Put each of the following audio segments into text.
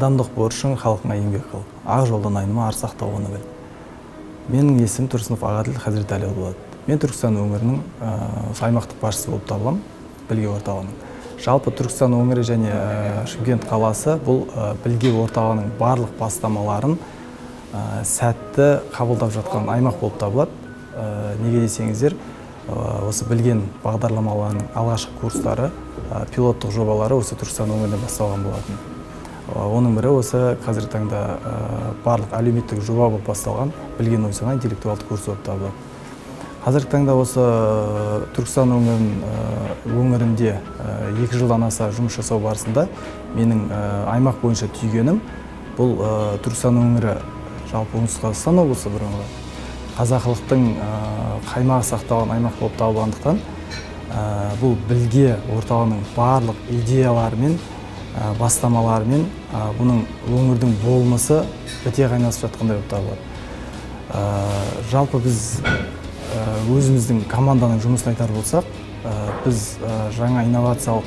Адамдық борышың халқыңа еңбек қыл. Ақ жолдан айныма, ар сақтауын біл. Менің есімім Тұрсынов Ағаділ Хазіретәлі болады. Мен Түркістан өңірінің аймақтық басшысы болып табыламын, білге орталығының. Жалпы Түркістан өңірі және Шымкент қаласы бұл білге орталығының барлық бастамаларын сәтті қабылдап жатқан аймақ болып табылады. Неге десеңіздер, осы білген бағдарламаларының алғашқы курстары, пилоттық жобалары осы Түркістан өңірінде басталған болатын. Оның бірі осы қазіргі таңда барлық әлеуметтік жоба болып басталған білген ой сана интеллектуалды курс болып табылады. Қазіргі таңда осы Түркістан өңірінде 2 жылдан аса жұмыс жасау барысында менің аймақ бойынша түйгенім бұл Түркістан өңірі жалпы оңтүстік Қазақстан облысы бұрынғы қазақылықтың қаймағы сақталған аймақ болып табылғандықтан бұл білге орталығының барлық идеяларымен бастамаларымен бұның өңірдің болмысы біте қайнасып жатқандай болып табылады. Жалпы біз өзіміздің команданың жұмысын айтар болсақ, біз жаңа инновациялық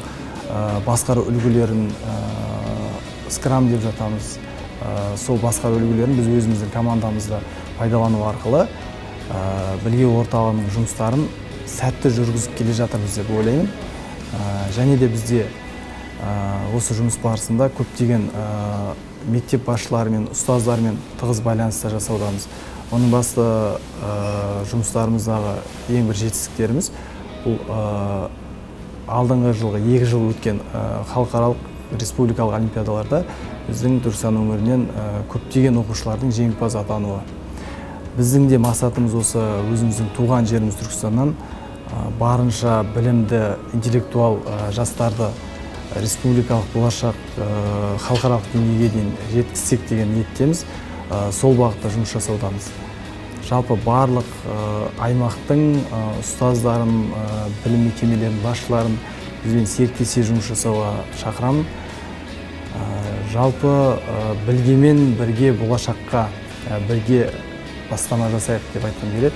басқару үлгілерін скрам деп жатамыз. Сол басқару үлгілерін біз өзіміздің командамызда пайдалану арқылы білге орталығының жұмыстарын сәтті жүргізіп келе жатырмыз деп ойлаймын. Және де бізде осы жұмыс барысында көптеген мектеп басшыларымен, ұстаздармен тығыз байланыста жасаудамыз. Оның басты жұмыстарымыздағы ең бір жетістіктеріміз бұл алдыңғы жылғы 2 жыл өткен халықаралық республикалық олимпиадаларда біздің Түркістан өңірінен көптеген оқушылардың жеңімпаз атануы. Біздің де мақсатымыз осы өзіміздің туған жеріміз Түркістаннан барынша білімді, интеллектуал жастарды республикалық болашақ халықаралық деңгейге дейін жеткізсек деген ниеттеміз. Сол бағытта жұмыс жасаудамыз. Жалпы барлық аймақтың ұстаздарын, білім мекемелерінің басшыларын бізбен серіктесе жұмыс жасауға шақырамын. Жалпы білгемен бірге болашаққа бірге бастама жасайық деп айтқым келеді.